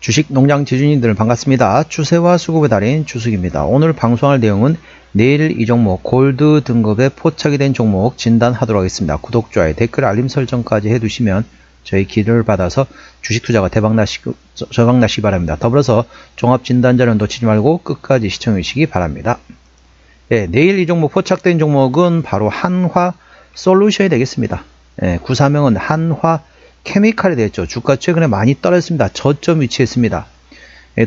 주식 농장 지주님들 반갑습니다. 추세와 수급의 달인 주식입니다. 오늘 방송할 내용은 내일 이 종목 골드 등급에 포착이 된 종목 진단하도록 하겠습니다. 구독, 좋아요, 댓글, 알림 설정까지 해두시면 저희 기도를 받아서 주식 투자가 대박나시기 바랍니다. 더불어서 종합 진단자는 놓치지 말고 끝까지 시청해 주시기 바랍니다. 네, 내일 이 종목 포착된 종목은 바로 한화 솔루션이 되겠습니다. 구사명은 한화 케미칼이 되었죠. 주가 최근에 많이 떨어졌습니다. 저점 위치했습니다.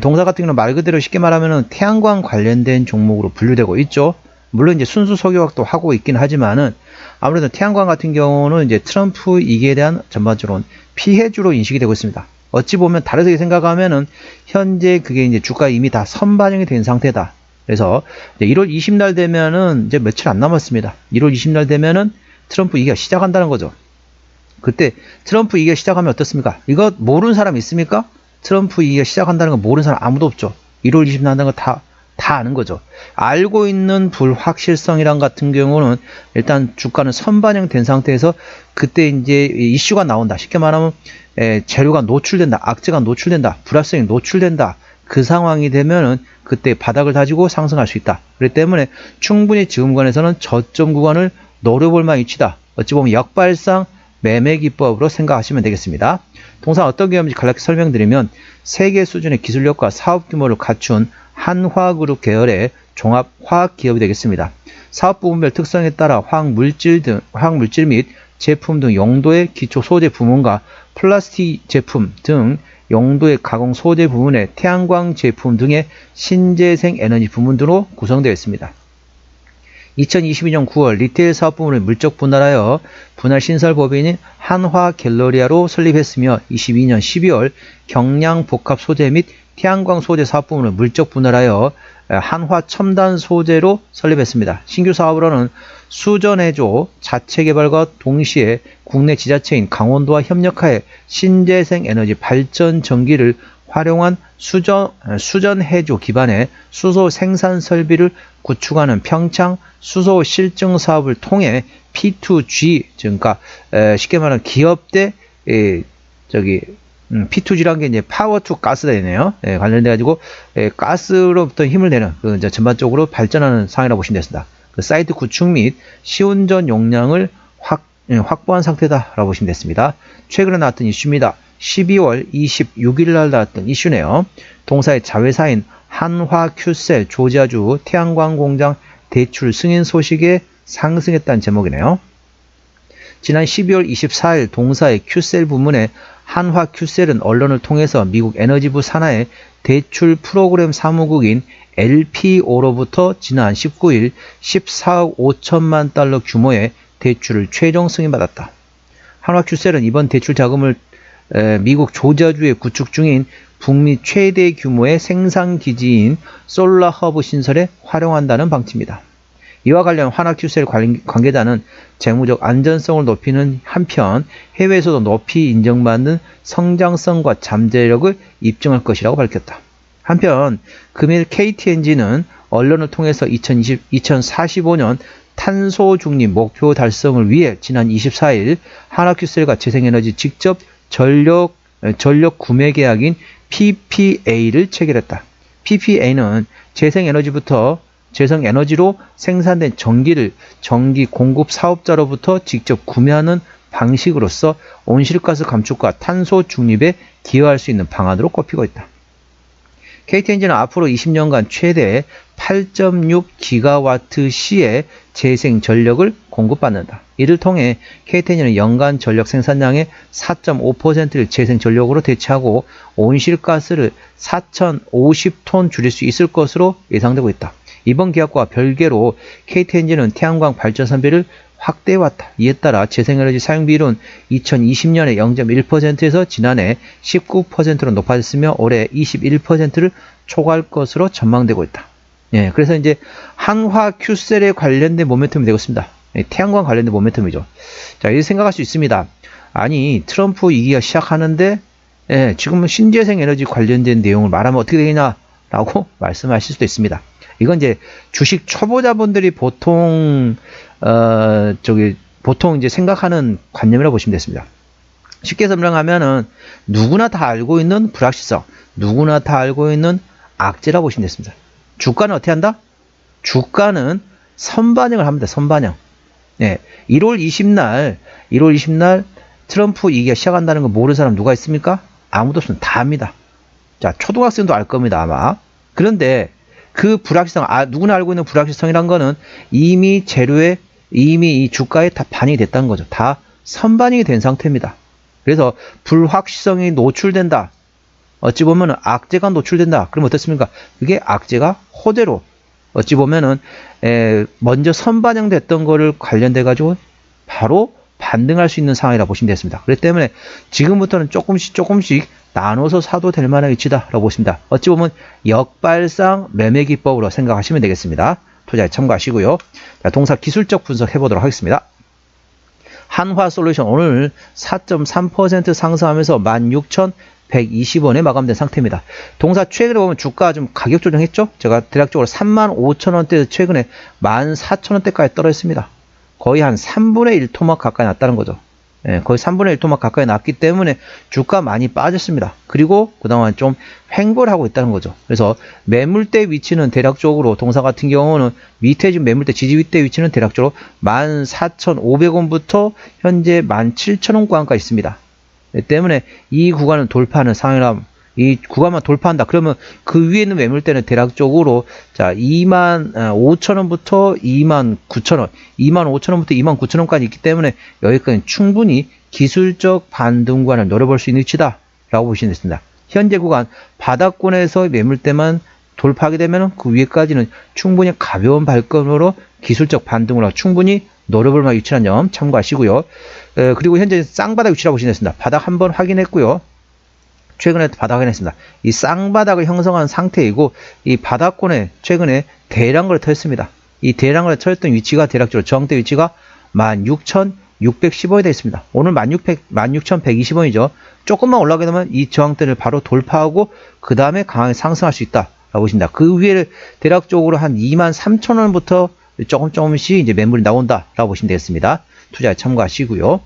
동사 같은 경우는 말 그대로 쉽게 말하면 태양광 관련된 종목으로 분류되고 있죠. 물론 이제 순수 석유화학도 하고 있긴 하지만은 아무래도 태양광 같은 경우는 이제 트럼프 이기에 대한 전반적으로 피해주로 인식이 되고 있습니다. 어찌 보면 다르게 생각하면은 현재 그게 이제 주가 이미 다 선반영이 된 상태다. 그래서 이제 1월 20날 되면은 이제 며칠 안 남았습니다. 1월 20날 되면은 트럼프 이기가 시작한다는 거죠. 그때 트럼프 이기가 시작하면 어떻습니까? 이거 모르는 사람 있습니까? 트럼프 이기가 시작한다는 거 모르는 사람 아무도 없죠. 1월 20일 난다는 거 다 아는 거죠. 알고 있는 불확실성이란 같은 경우는 일단 주가는 선반영 된 상태에서 그때 이제 이슈가 나온다. 쉽게 말하면 재료가 노출된다. 악재가 노출된다. 불확실성이 노출된다. 그 상황이 되면은 그때 바닥을 다지고 상승할 수 있다. 그렇기 때문에 충분히 지금 구간에서는 저점 구간을 노려볼 만한 위치다. 어찌 보면 역발상 매매 기법으로 생각하시면 되겠습니다. 동사 어떤 기업인지 간략히 설명드리면 세계 수준의 기술력과 사업 규모를 갖춘 한화그룹 계열의 종합 화학 기업이 되겠습니다. 사업 부분별 특성에 따라 화학물질 및 제품 등 용도의 기초 소재 부문과 플라스틱 제품 등 용도의 가공 소재 부문의 태양광 제품 등의 신재생 에너지 부문 등으로 구성되어 있습니다. 2022년 9월 리테일 사업 부문을 물적 분할하여 분할 신설 법인인 한화갤러리아로 설립했으며 22년 12월 경량 복합 소재 및 태양광 소재 사업 부문을 물적 분할하여 한화 첨단 소재로 설립했습니다. 신규 사업으로는 수전해조 자체 개발과 동시에 국내 지자체인 강원도와 협력하여 신재생 에너지 발전 전기를 활용한 수전해조 기반의 수소 생산 설비를 구축하는 평창 수소 실증 사업을 통해 P2G, 그러니까 쉽게 말하면 기업 대 P2G란 게 이제 파워 투 가스가 되네요. 관련돼 가지고 가스로부터 힘을 내는 이제 전반적으로 발전하는 상황이라고 보시면 되겠습니다. 그 사이트 구축 및 시운전 용량을 확보한 상태다라고 보시면 됐습니다. 최근에 나왔던 이슈입니다. 12월 26일 날 나왔던 이슈네요. 동사의 자회사인 한화큐셀 조지아주 태양광 공장 대출 승인 소식에 상승했다는 제목이네요. 지난 12월 24일 동사의 큐셀 부문의 한화큐셀은 언론을 통해서 미국 에너지부 산하의 대출 프로그램 사무국인 LPO로부터 지난 19일 14억 5천만 달러 규모의 대출을 최종 승인받았다. 한화큐셀은 이번 대출 자금을 미국 조지아주에 구축 중인 북미 최대 규모의 생산기지인 솔라허브 신설에 활용한다는 방침입니다. 이와 관련 한화큐셀 관계자는 재무적 안전성을 높이는 한편 해외에서도 높이 인정받는 성장성과 잠재력을 입증할 것이라고 밝혔다. 한편 금일 KTNG는 언론을 통해서 2045년 탄소 중립 목표 달성을 위해 지난 24일 한화큐셀과 재생에너지 직접 전력 구매 계약인 PPA를 체결했다. PPA는 재생에너지로 생산된 전기를 전기 공급 사업자로부터 직접 구매하는 방식으로서 온실가스 감축과 탄소 중립에 기여할 수 있는 방안으로 꼽히고 있다. KTNG는 앞으로 20년간 최대 8.6기가와트시의 재생 전력을 공급받는다. 이를 통해 KTNG는 연간 전력 생산량의 4.5%를 재생 전력으로 대체하고 온실가스를 4,050톤 줄일 수 있을 것으로 예상되고 있다. 이번 계약과 별개로 KTNG는 태양광 발전 선비를 확대해왔다. 이에 따라 재생에너지 사용 비율은 2020년에 0.1%에서 지난해 19%로 높아졌으며 올해 21%를 초과할 것으로 전망되고 있다. 그래서 이제 한화큐셀에 관련된 모멘텀이 되고 있습니다. 태양광 관련된 모멘텀이죠. 자, 이렇게 생각할 수 있습니다. 아니, 트럼프 이기가 시작하는데 지금은 신재생 에너지 관련된 내용을 말하면 어떻게 되겠냐라고 말씀하실 수도 있습니다. 이건 이제 주식 초보자분들이 보통 이제 생각하는 관념이라고 보시면 되겠습니다. 쉽게 설명하면은 누구나 다 알고 있는 불확실성, 누구나 다 알고 있는 악재라고 보시면 됐습니다. 주가는 어떻게 한다? 주가는 선반영을 합니다. 선반영. 네, 1월 20날 트럼프 이기가 시작한다는 거 모르는 사람 누가 있습니까? 아무도 없습니다. 다 압니다. 자, 초등학생도 알 겁니다, 아마. 그런데 그 불확실성, 누구나 알고 있는 불확실성이란 거는 이미 재료에, 이미 이 주가에 다 반영이 됐다는 거죠. 다 선반영이 된 상태입니다. 그래서 불확실성이 노출된다. 어찌 보면은 악재가 노출된다. 그럼 어떻습니까? 그게 악재가 호재로 어찌 보면은 먼저 선반영됐던 거를 관련돼 가지고 바로 반등할 수 있는 상황이라 보시면 되겠습니다. 그렇기 때문에 지금부터는 조금씩 나눠서 사도 될 만한 위치다라고 보십니다. 어찌 보면 역발상 매매 기법으로 생각하시면 되겠습니다. 투자에 참고하시고요. 자, 동사 기술적 분석 해보도록 하겠습니다. 한화솔루션 오늘 4.3% 상승하면서 16,120원에 마감된 상태입니다. 동사 최근에 보면 주가 좀 가격 조정했죠? 제가 대략적으로 35,000원대에서 최근에 14,000원대까지 떨어졌습니다. 거의 한 3분의 1 토막 가까이 났다는 거죠. 예, 거의 3분의 1 토막 가까이 났기 때문에 주가 많이 빠졌습니다. 그리고 그동안 좀 횡보를 하고 있다는 거죠. 그래서 매물대 위치는 대략적으로 동사 같은 경우는 밑에 지금 매물대 지지 윗대 위치는 대략적으로 14,500원부터 현재 17,000원 구간까지 있습니다. 때문에 이 구간을 돌파하는 상황이라 이 구간만 돌파한다. 그러면 그 위에 있는 매물대는 대략적으로 자 25,000원부터 29,000원, 25,000원부터 29,000원까지 있기 때문에 여기까지는 충분히 기술적 반등구간을 노려볼 수 있는 위치다라고 보시면 됩니다. 현재 구간 바닥권에서 매물대만 돌파하게 되면 그 위에까지는 충분히 가벼운 발걸음으로 기술적 반등으로 충분히 노려볼 만한 위치라는 점 참고하시고요. 그리고 현재 쌍바닥 위치라고 보시면 됩니다. 바닥 한번 확인했고요. 최근에 바닥 확인했습니다. 이 쌍바닥을 형성한 상태이고 이 바닥권에 최근에 대량거래 터졌습니다. 이 대량거래 터졌던 위치가 대략적으로 저항대 위치가 16,610원이 되어 있습니다. 오늘 16,120원이죠. 조금만 올라가게 되면 이 저항대를 바로 돌파하고 그 다음에 강하게 상승할 수 있다라고 보십니다. 그 위에 대략적으로 한 23,000원부터 조금씩 이제 매물이 나온다라고 보시면 되겠습니다. 투자에 참고하시고요.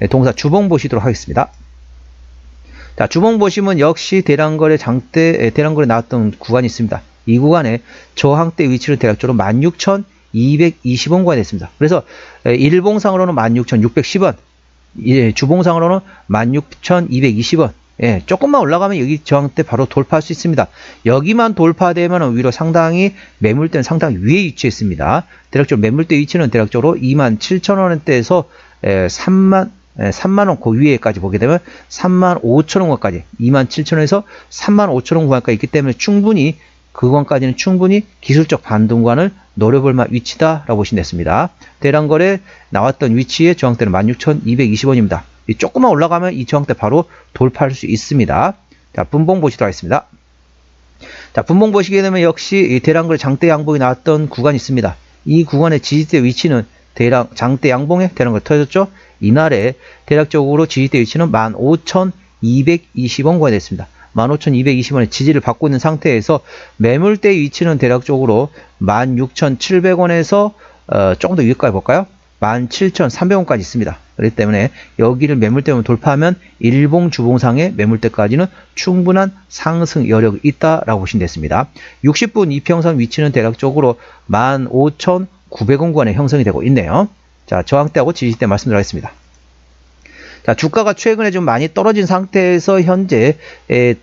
동사 주봉 보시도록 하겠습니다. 자, 주봉 보시면 역시 대량거래 대량거래 나왔던 구간이 있습니다. 이 구간에 저항대 위치를 대략적으로 16,220원 구간이 됐습니다. 그래서 일봉상으로는 16,610원, 주봉상으로는 16,220원. 예, 조금만 올라가면 여기 저항대 바로 돌파할 수 있습니다. 여기만 돌파되면 위로 상당히 매물대는 상당히 위에 위치해 있습니다. 대략적으로 매물대 위치는 대략적으로 27,000원대에서 3만원 그 위에까지 보게 되면 35,000원까지 27,000원에서 35,000원 구간까지 있기 때문에 충분히 그 구간까지는 충분히 기술적 반등구간을 노려볼 만한 위치다라고 보시면 됐습니다. 대량거래 나왔던 위치의 저항대는 16,220원입니다. 조금만 올라가면 이 저항대 바로 돌파할 수 있습니다. 자, 분봉 보시도록 하겠습니다. 자, 분봉 보시게 되면 역시 대량거래 장대 양봉이 나왔던 구간이 있습니다. 이 구간의 지지대 위치는 장대 양봉에 대량거래 터졌죠. 이날에 대략적으로 지지대 위치는 15,220원 구간이 됐습니다. 15,220원의 지지를 받고 있는 상태에서 매물대 위치는 대략적으로 16,700원에서 조금 더 위에까지 볼까요? 17,300원까지 있습니다. 그렇기 때문에 여기를 매물대로 돌파하면 일봉 주봉상의 매물대까지는 충분한 상승 여력이 있다라고 보시면 됐습니다. 60분 이평선 위치는 대략적으로 15,900원 구간에 형성이 되고 있네요. 자, 저항대하고 지지대 말씀드리겠습니다. 자, 주가가 최근에 좀 많이 떨어진 상태에서 현재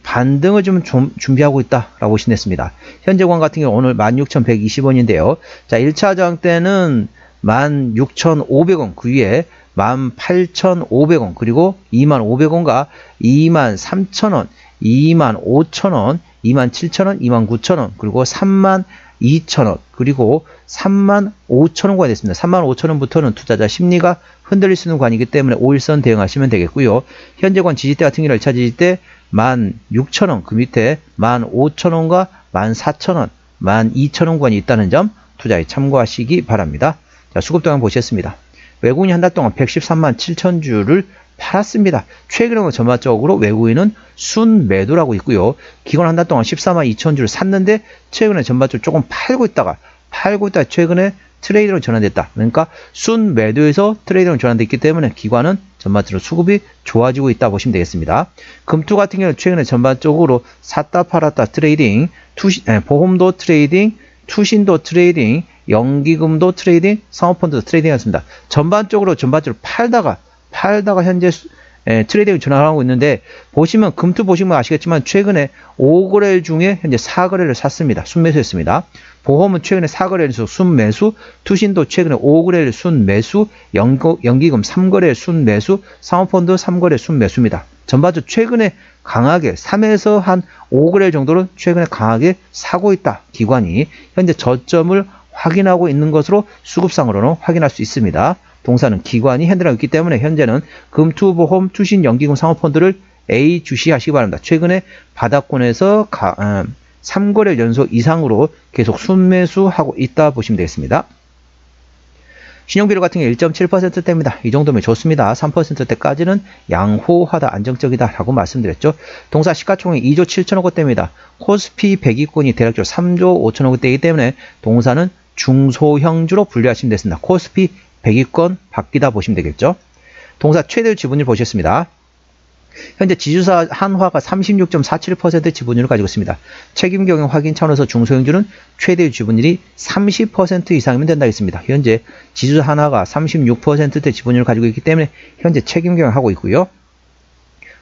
반등을 좀 준비하고 있다라고 보시면 됐습니다. 현재 구간 같은 경우 오늘 16,120원인데요. 자, 1차 저항대는 16,500원, 그 위에 18,500원, 그리고 25,000원과 23,000원, 25,000원, 27,000원, 29,000원, 그리고 32,000원, 그리고 35,000원까지 됐습니다. 35,000원부터는 투자자 심리가 흔들릴 수 있는 구간이기 때문에 5일선 대응하시면 되겠고요. 현재 구간 지지대 같은 경우는 1차 지지대 16,000원, 그 밑에 15,000원과 14,000원, 12,000원 구간이 있다는 점 투자에 참고하시기 바랍니다. 자, 수급 동향 보시겠습니다. 외국인이 한 달 동안 113만 7천 주를 팔았습니다. 최근에는 전반적으로 외국인은 순매도를 하고 있고요. 기관 한 달 동안 14만 2천 주를 샀는데 최근에 전반적으로 조금 팔고 있다가 팔고 있다 최근에 트레이드로 전환됐다. 그러니까 순매도에서 트레이드로 전환됐기 때문에 기관은 전반적으로 수급이 좋아지고 있다 보시면 되겠습니다. 금투 같은 경우는 최근에 전반적으로 샀다 팔았다 트레이딩, 보험도 트레이딩, 투신도 트레이딩, 연기금도 트레이딩, 사모펀드도 트레이딩이었습니다. 전반적으로 팔다가 현재 트레이딩을 전환하고 있는데, 보시면 금투 보시면 아시겠지만 최근에 5거래 중에 현재 4거래를 샀습니다. 순매수했습니다. 보험은 최근에 4거래에서 순매수, 투신도 최근에 5거래를 순매수, 연기금 3거래 순매수, 사모펀드 3거래 순매수입니다. 전반적으로 최근에 강하게 3에서 한 5거래 정도는 최근에 강하게 사고 있다. 기관이 현재 저점을 확인하고 있는 것으로 수급상으로는 확인할 수 있습니다. 동사는 기관이 핸들하고 있기 때문에 현재는 금투, 보험, 투신, 연기금, 사모펀드를 A 주시하시기 바랍니다. 최근에 바닥권에서 3거래 연속 이상으로 계속 순매수하고 있다 보시면 되겠습니다. 신용비율 같은 경우 1.7%대입니다. 이 정도면 좋습니다. 3%대까지는 양호하다, 안정적이다 라고 말씀드렸죠. 동사 시가총액 2조 7천억 원대입니다. 코스피 100위권이 대략적으로 3조 5천억 원대이기 때문에 동사는 중소형주로 분류하시면 되겠습니다. 코스피 100위권 바뀌다 보시면 되겠죠. 동사 최대 지분율 보셨습니다. 현재 지주사 한화가 36.47% 지분율을 가지고 있습니다. 책임 경영 확인 차원에서 중소형주는 최대 지분율이 30% 이상이면 된다 했습니다. 현재 지주사 한화가 36%대 지분율을 가지고 있기 때문에 현재 책임 경영하고 있고요.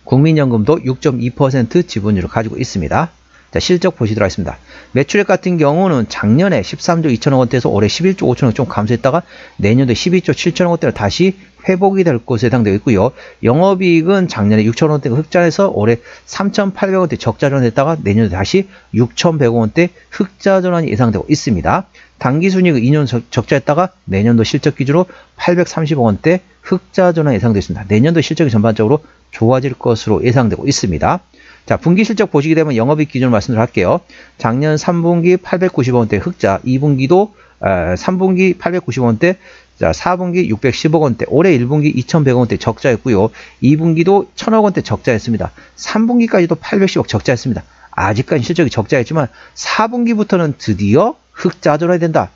국민연금도 6.2% 지분율을 가지고 있습니다. 자, 실적 보시도록 하겠습니다. 매출액 같은 경우는 작년에 13조 2천억 원대에서 올해 11조 5천억 좀 감소했다가 내년도에 12조 7천억 원대로 다시 회복이 될 것으로 예상되고 있고요. 영업이익은 작년에 6천억 원대 흑자에서 올해 3,800억 원대 적자 전환했다가 내년도에 다시 6,100억 원대 흑자 전환이 예상되고 있습니다. 당기순이익은 2년 적자했다가 내년도 실적 기준으로 830억 원대 흑자 전환 예상되고 있습니다. 내년도 실적이 전반적으로 좋아질 것으로 예상되고 있습니다. 자, 분기 실적 보시게 되면 영업이익 기준으로 말씀을 할게요. 작년 3분기 890억 원대 흑자, 2분기도 3분기 890억 원대, 자, 4분기 610억 원대, 올해 1분기 2,100억 원대 적자였고요. 2분기도 1,000억 원대 적자였습니다. 3분기까지도 810억 적자였습니다. 아직까지 실적이 적자였지만 4분기부터는 드디어 흑자 전환이 된다.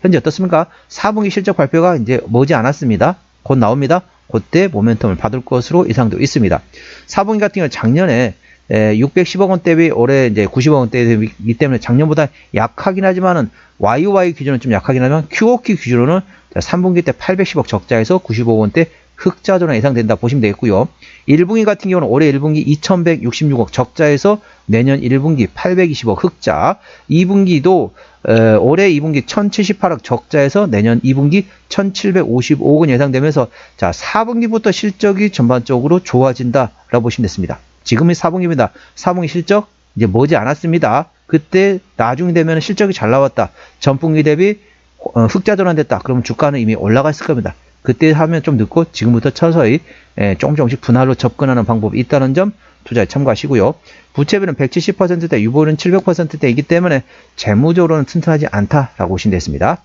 현재 어떻습니까? 4분기 실적 발표가 이제 머지 않았습니다. 곧 나옵니다. 그때 모멘텀을 받을 것으로 예상되고 있습니다. 4분기 같은 경우는 작년에 610억 원대 비 올해 이제 90억 원대이기 때문에 작년보다 약하긴 하지만은 YOY 기준은 좀 약하긴 하지만 QOQ 기준으로는 3분기 때 810억 적자에서 95억 원대 흑자 전환 예상된다 보시면 되겠고요. 1분기 같은 경우는 올해 1분기 2166억 적자에서 내년 1분기 820억 흑자, 2분기도 올해 2분기 1078억 적자에서 내년 2분기 1755억은 예상되면서 자, 4분기부터 실적이 전반적으로 좋아진다라고 보시면 됐습니다. 지금이 4분기입니다. 4분기 실적 이제 머지 않았습니다. 그때 나중에 되면 실적이 잘 나왔다. 전분기 대비 흑자 전환됐다. 그러면 주가는 이미 올라가 있을 겁니다. 그때 하면 좀 늦고 지금부터 서서히 조금씩 분할로 접근하는 방법이 있다는 점 투자에 참고하시고요. 부채비는 170%대, 유보율은 700%대이기 때문에 재무적으로는 튼튼하지 않다라고 보시면 되겠습니다.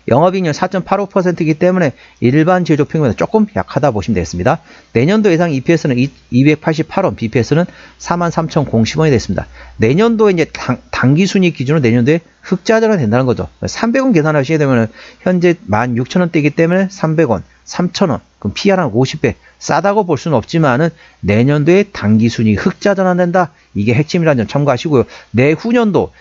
영업이익률 4.85%이기 때문에 일반 제조 평균보다 조금 약하다 보시면 되겠습니다. 내년도 예상 EPS는 288원, BPS는 43,010원이 됐습니다. 내년도에 이제 당기순이익 기준으로 내년도에 흑자 전환이 된다는 거죠. 300원 계산하시게 되면 현재 16,000원대이기 때문에 300원, 3,000원, 그럼 PR 한 50배 싸다고 볼 수는 없지만은 내년도에 당기순이익 흑자 전환된다. 이게 핵심이라는 점 참고하시고요. 내후년도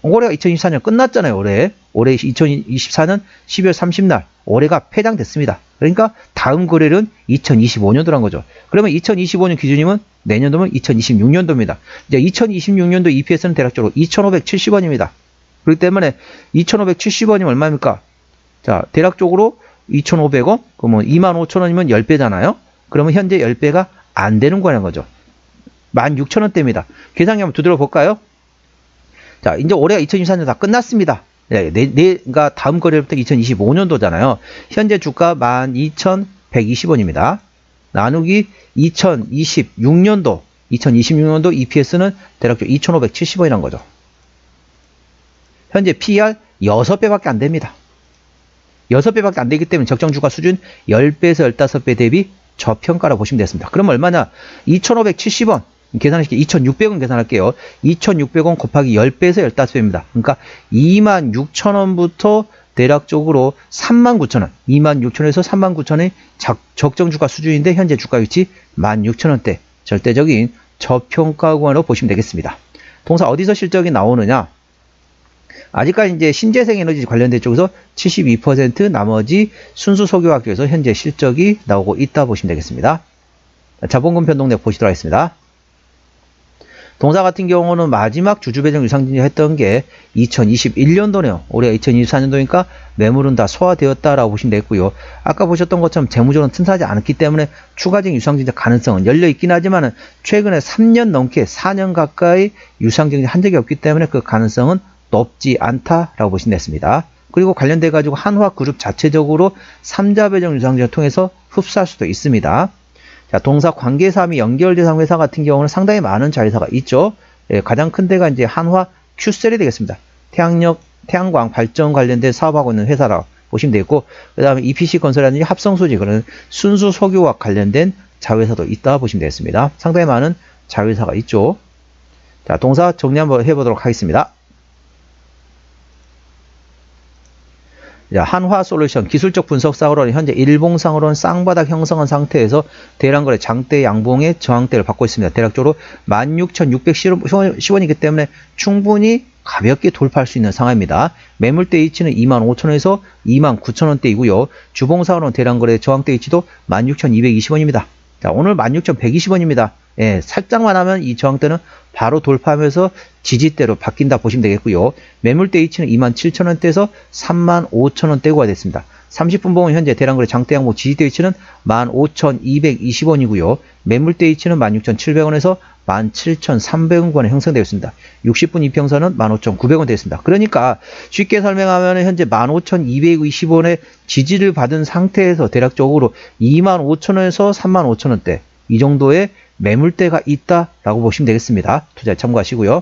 올해가 2024년 끝났잖아요. 올해 2024년 12월 30날 올해가 폐장됐습니다. 그러니까 다음 거래는 2025년도란 거죠. 그러면 2025년 기준이면 내년도면 2026년도입니다. 이제 2026년도 EPS는 대략적으로 2,570원입니다. 그렇기 때문에 2,570원이면 얼마입니까? 자, 대략적으로 2,500원? 그러면 25,000원이면 10배잖아요? 그러면 현재 10배가 안 되는 거라는 거죠. 16,000원대입니다. 계산기 한번 두드려 볼까요? 자, 이제 올해가 2024년 다 끝났습니다. 그러니까 다음 거래부터 2025년도잖아요. 현재 주가 12,120원입니다. 나누기 2026년도 EPS는 대략적으로 2,570원이란 거죠. 현재 PER 6배밖에 안 됩니다. 6배밖에 안 되기 때문에 적정 주가 수준 10배에서 15배 대비 저평가라고 보시면 되겠습니다. 그럼 얼마냐? 2,570원. 계산하시기 2,600원 계산할게요. 2,600원 곱하기 10배에서 15배입니다. 그러니까 26,000원부터 대략적으로 39,000원, 26,000원에서 39,000원이 적정 주가 수준인데 현재 주가 위치 16,000원대, 절대적인 저평가 구간으로 보시면 되겠습니다. 동사 어디서 실적이 나오느냐? 아직까지 이제 신재생 에너지 관련된 쪽에서 72%, 나머지 순수 석유화학 쪽에서 현재 실적이 나오고 있다 보시면 되겠습니다. 자본금 변동력 보시도록 하겠습니다. 동사 같은 경우는 마지막 주주배정 유상증자 했던 게 2021년도네요. 올해가 2024년도니까 매물은 다 소화되었다라고 보시면 되겠고요. 아까 보셨던 것처럼 재무적으로는 튼튼하지 않았기 때문에 추가적인 유상증자 가능성은 열려있긴 하지만 최근에 3년 넘게 4년 가까이 유상증자 한 적이 없기 때문에 그 가능성은 높지 않다라고 보시면 되겠습니다. 그리고 관련돼 가지고 한화그룹 자체적으로 3자 배정 유상증자를 통해서 흡수할 수도 있습니다. 자, 동사 관계사항이 연결대상 회사 같은 경우는 상당히 많은 자회사가 있죠. 예, 가장 큰 데가 이제 한화 큐셀이 되겠습니다. 태양광 발전 관련된 사업하고 있는 회사라고 보시면 되겠고, 그 다음에 EPC 건설이라든지 합성소지, 그런 순수 석유와 관련된 자회사도 있다 보시면 되겠습니다. 상당히 많은 자회사가 있죠. 자, 동사 정리 한번 해보도록 하겠습니다. 자, 한화솔루션 기술적 분석상으로는 현재 일봉상으로는 쌍바닥 형성한 상태에서 대량거래 장대 양봉의 저항대를 받고 있습니다. 대략적으로 16,610원이기 때문에 충분히 가볍게 돌파할 수 있는 상황입니다. 매물대 위치는 25,000원에서 29,000원대이고요. 주봉상으로는 대량거래 저항대 위치도 16,220원입니다. 자, 오늘 16,120원입니다. 예, 살짝만 하면 이 저항대는 바로 돌파하면서 지지대로 바뀐다 보시면 되겠고요. 매물대 위치는 27,000원대에서 35,000원대가 됐습니다. 30분 봉은 현재 대량거래 장대 양봉 지지대 위치는 15,220원이고요. 매물대 위치는 16,700원에서 17,300원권에 형성되어 있습니다. 60분 이평선은 15,900원 되어 있습니다. 그러니까 쉽게 설명하면 현재 15,220원의 지지를 받은 상태에서 대략적으로 25,000원에서 35,000원대 이 정도의 매물대가 있다라고 보시면 되겠습니다. 투자에 참고하시고요.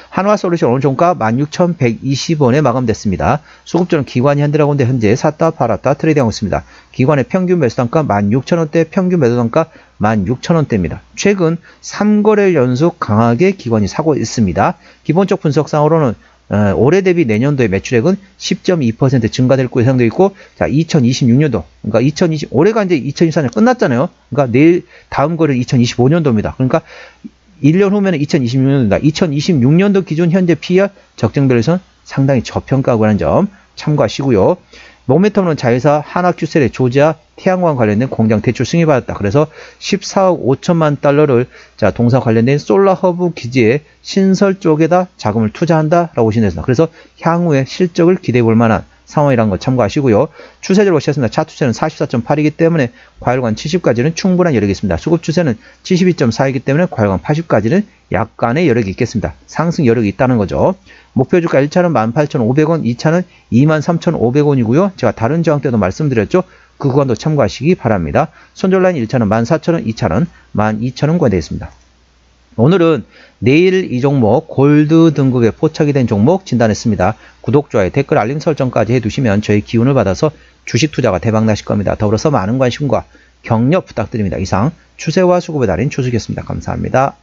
한화솔루션 오늘 종가 16,120원에 마감됐습니다. 수급주는 기관이 현대라고인데 현재 샀다 팔았다 트레이드하고 있습니다. 기관의 평균 매수단가 16,000원대, 평균 매도단가 16,000원대입니다. 최근 3거래일 연속 강하게 기관이 사고 있습니다. 기본적 분석상으로는 올해 대비 내년도의 매출액은 10.2% 증가될 것으로 예상되어 있고, 자, 2026년도, 그러니까 올해가 이제 2024년 끝났잖아요. 그러니까 내일 다음 거래는 2025년도입니다. 그러니까 1년 후면은 2026년도입니다. 2026년도 기준 현재 PER 적정별에서는 상당히 저평가하고는 점 참고하시고요. 모멘텀은 자회사 한화큐셀의 조지아 태양광 관련된 공장 대출 승인받았다. 그래서 14억 5천만 달러를 자, 동사 관련된 솔라 허브 기지의 신설 쪽에다 자금을 투자한다라고 보시면 됩니다. 그래서 향후에 실적을 기대해 볼 만한 상황이라는 거 참고하시고요. 추세적으로 보시겠습니다. 차 추세는 44.8이기 때문에 과열관 70까지는 충분한 여력이 있습니다. 수급 추세는 72.4이기 때문에 과열관 80까지는 약간의 여력이 있겠습니다. 상승 여력이 있다는 거죠. 목표 주가 1차는 18,500원, 2차는 23,500원이고요. 제가 다른 저항 때도 말씀드렸죠. 그 구간도 참고하시기 바랍니다. 손절라인 1차는 14,000원, 2차는 12,000원권 되어 있습니다. 오늘은 내일 이 종목 골드 등급에 포착이 된 종목 진단했습니다. 구독, 좋아요, 댓글, 알림 설정까지 해두시면 저희 기운을 받아서 주식 투자가 대박 나실 겁니다. 더불어서 많은 관심과 격려 부탁드립니다. 이상 추세와 수급의 달인 추수기였습니다. 감사합니다.